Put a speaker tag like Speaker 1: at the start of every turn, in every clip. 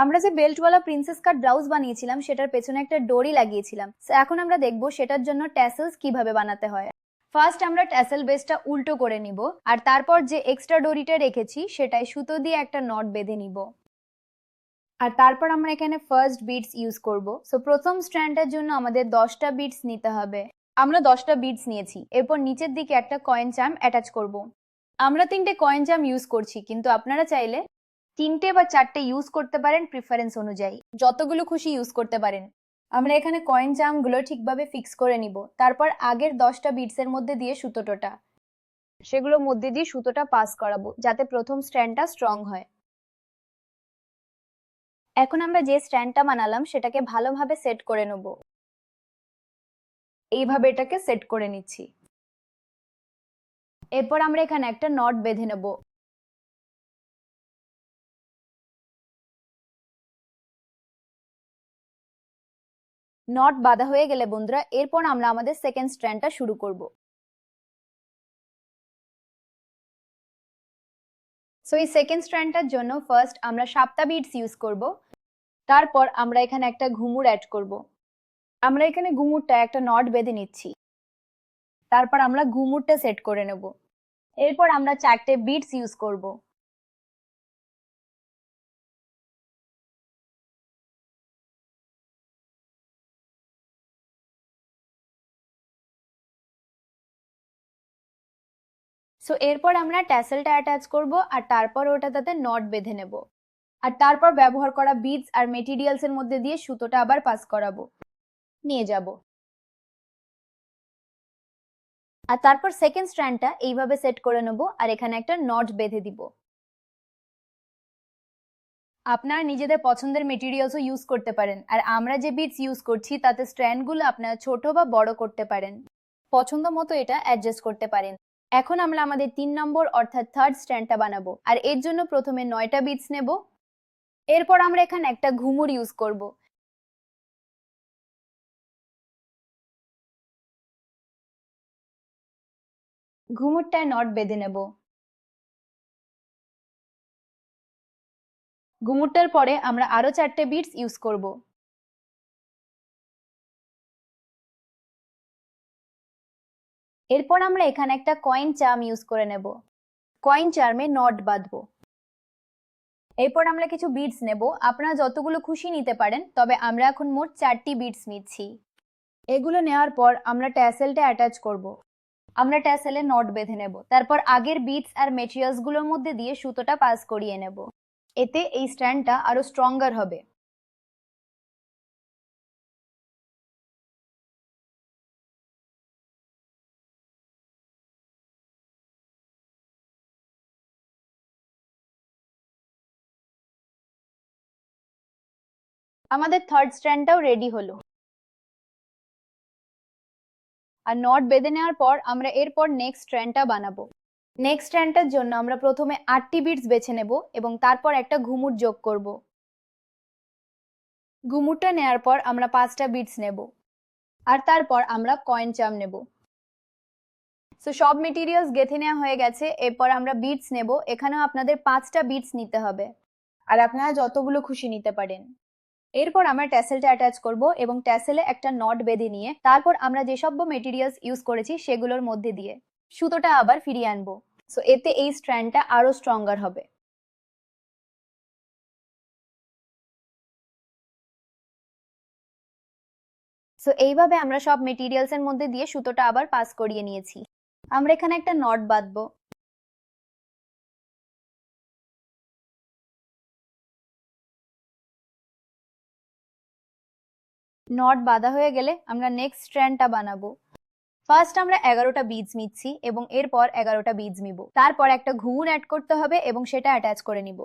Speaker 1: আমরা যে বেল্টওয়ালা প্রিন্সেস কাট ব্লাউজ বানিয়েছিলাম সেটার পেছনে একটা ডোরি লাগিয়েছিলাম। এখন আমরা দেখব সেটার জন্য ট্যাসেলস কিভাবে বানাতে হয়। ফার্স্ট আমরা ট্যাসেল বেসটা উল্টো করে নিব, আর তারপর যে এক্সট্রা ডোরিটা রেখেছি সেটাই সুতো দিয়ে একটা নট বেঁধে নিব। আর তারপর আমরা এখানে ফার্স্ট বিটস ইউজ করব। সো প্রথম স্ট্র্যান্ডের জন্য আমাদের 10টা বিটস নিতে হবে। আমরা 10টা বিটস নিয়েছি। এরপর নিচের দিকে একটা কয়েন চার্ম অ্যাটাচ করব। আমরা 3টে কয়েন চার্ম ইউজ করছি, কিন্তু আপনারা চাইলে 3টে বা 4টে ইউজ করতে পারেন প্রিফারেন্স অনুযায়ী, যতগুলো খুশি ইউজ করতে পারেন। আমরা এখানে কয়েন চার্ম গুলো ঠিকভাবে ফিক্স করে নিব। তারপর আগের 10টা বিটস এর মধ্যে দিয়ে সুতোটা সেগুলোর মধ্যে দিয়ে সুতোটা পাস করাবো, যাতে প্রথম স্ট্র্যান্ডটা স্ট্রং হয়। এখন আমরা যে স্ট্র্যান্ডটা বানালাম সেটাকে ভালোভাবে সেট করে নেব। এইভাবে এটাকে সেট করে নিচ্ছি। এরপর আমরা এখানে একটা নট বেঁধে নেব। নট বাঁধা হয়ে গেলে বন্ধুরা, এরপর আমরা আমাদের সেকেন্ড স্ট্র্যান্ডটা শুরু করব। সো এই সেকেন্ড স্ট্র্যান্ডটার জন্য ফার্স্ট আমরা 7টা বিটস ইউজ করব। তারপর আমরা এখানে একটা ঘুঙুর অ্যাড করব। আমরা এখানে ঘুঙুরটা একটা নট বেঁধে নিচ্ছি। তারপর আমরা ঘুঙুরটা সেট করে নেব। এরপর আমরা 4টে বিটস ইউজ করব। সো এরপর আমরা ট্যাসেলটা অ্যাটাচ করব, আর তারপর ওটা তাতে নট বেঁধে নেব। আর তারপর ব্যবহার করা বিডস আর মেটেরিয়ালস এর মধ্যে দিয়ে সুতোটা আবার পাস করাবো, নিয়ে যাব। আর তারপর সেকেন্ড স্ট্র্যান্ডটা এইভাবে সেট করে নেব, আর এখানে একটা নট বেঁধে দিব। আপনার নিজেদের পছন্দের মেটেরিয়ালসও ইউজ করতে পারেন, আর আমরা যে বিডস ইউজ করছি তাতে স্ট্র্যান্ডগুলো আপনারা ছোট বা বড় করতে পারেন, পছন্দ মতো এটা অ্যাডজাস্ট করতে পারেন। এখন আমরা আমাদের 3 নম্বর অর্থাৎ থার্ড স্ট্র্যান্ডটা বানাবো, আর এর জন্য প্রথমে 9টা বিডস নেব। এরপর আমরা এখানে একটা ঘুঙুর ইউজ করব। ঘুঙুরটায় নট বেঁধে নেব। ঘুঙুরটার পরে আমরা আরো 4টে বিডস ইউজ করব। এরপর আমরা এখানে একটা কয়েন চার্ম ইউজ করে নেব। কয়েন চার্মে নট বাঁধবো। এরপর আমরা কিছু বিডস নেব। আপনারা যতগুলো খুশি নিতে পারেন, তবে আমরা এখন মোট 4টি বিডস নিচ্ছি। এগুলো নেওয়ার পর আমরা ট্যাসেলটা অ্যাটাচ করব। আমরা ট্যাসেলে নট বেঁধে নেব। তারপর আগের বিডস আর মেটেরিয়ালস গুলোর মধ্যে দিয়ে সুতোটা পাস করিয়ে নেব। এতে এই স্ট্র্যান্ডটা আরো স্ট্রঙ্গার হবে। আমাদের থার্ড স্ট্র্যান্ডটাও রেডি হলো। আর নট বেঁধে নেওয়ার পর আমরা এরপর নেক্সট স্ট্র্যান্ডটা বানাবো। নেক্সট স্ট্র্যান্ডটার জন্য আমরা প্রথমে 8টি বিটস বেছে নেব এবং তারপর একটা ঘুঙুর যোগ করব। ঘুঙুরটা নেওয়ার পর আমরা 5টা বিটস নেব, আর তারপর আমরা কয়েন চার্ম নেব। সো সব মেটেরিয়ালস গেঁথে নেওয়া হয়ে গেছে। এরপর আমরা বিটস নেব। এখানেও আপনাদের 5টা বিটস নিতে হবে, আর আপনারা যতগুলো খুশি নিতে পারেন। এরপর আমরা ট্যাসেলটা অ্যাটাচ করব এবং ট্যাসেলে একটা নট বেঁধে নিয়ে তারপর আমরা যেসব মেটেরিয়ালস ইউজ করেছি সেগুলোর মধ্যে দিয়ে সুতোটা আবার ফিরিয়ে আনবো। সো এতে এই স্ট্র্যান্ডটা আরো স্ট্রঙ্গার হবে। সো এইভাবে আমরা সব মেটেরিয়ালস এর মধ্যে দিয়ে সুতোটা আবার পাস করিয়ে নিয়েছি। আমরা এখানে একটা নট বাঁধবো। নট বাঁধা হয়ে গেলে আমরা নেক্সট স্ট্র্যান্ডটা বানাবো। ফার্স্ট আমরা 11টা বিডস নিচ্ছি এবং এরপর 11টা বিডস নিব। তারপর একটা ঘুঙুর অ্যাড করতে হবে এবং সেটা অ্যাটাচ করে নিব।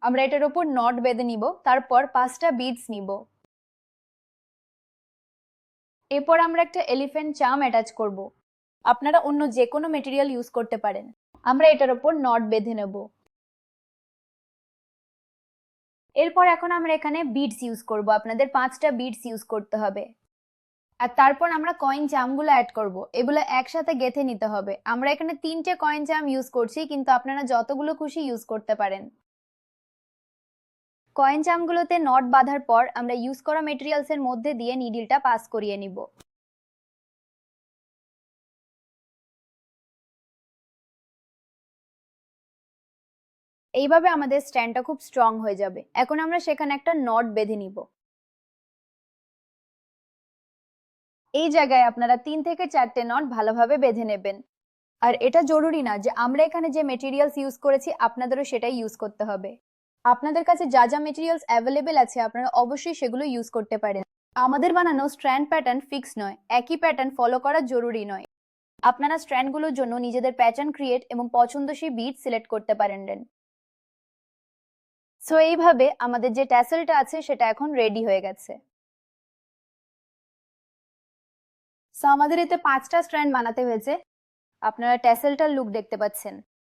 Speaker 1: আমরা এটার উপর নট বেঁধে নিব। তারপর 5টা বিডস নিব। এরপর আমরা একটা এলিফ্যান্ট চার্ম অ্যাটাচ করব। আপনারা অন্য যে কোনো মেটেরিয়াল ইউজ করতে পারেন। আমরা এটার উপর নট বেঁধে নেব। এরপর এখন আমরা এখানে বিডস ইউজ করব। আপনাদের 5টা বিডস ইউজ করতে হবে। আর তারপর আমরা কয়েন চার্মগুলো অ্যাড করব। এগুলো একসাথে গেঁথে নিতে হবে। আমরা এখানে 3টে কয়েন চার্ম ইউজ করছি, কিন্তু আপনারা যতগুলো খুশি ইউজ করতে পারেন। কয়েন চামগুলোতে নট বাঁধার পর আমরা ইউজ করা মেটেরিয়ালস এর মধ্যে দিয়ে নিডলটা পাস করিয়ে নিব। এইভাবে আমাদের স্ট্যান্ডটা খুব স্ট্রং হয়ে যাবে। এখন আমরা সেখানে একটা নট বেঁধে নিব। এই জায়গায় আপনারা 3 থেকে 4টে নট ভালোভাবে বেঁধে নেবেন। আর এটা জরুরি না যে আমরা এখানে যে মেটেরিয়ালস ইউজ করেছি আপনাদেরও সেটাই ইউজ করতে হবে। আপনাদের কাছে যা যা মেটেরিয়ালস অ্যাভেলেবেল আছে আপনারা অবশ্যই সেগুলো ইউজ করতে পারেন। আমাদের বানানো স্ট্র্যান্ড প্যাটার্ন ফিক্স নয়, একই প্যাটার্ন ফলো করা জরুরি নয়। আপনারা স্ট্র্যান্ডগুলোর জন্য নিজেদের প্যাটার্ন ক্রিয়েট এবং পছন্দসই বিট সিলেক্ট করতে পারেন। সো এইভাবে আমাদের যে ট্যাসেলটা আছে সেটা এখন রেডি হয়ে গেছে। সো আমাদের এতে 5টা স্ট্র্যান্ড বানাতে হয়েছে। আপনারা ট্যাসেলটার লুক দেখতে পাচ্ছেন।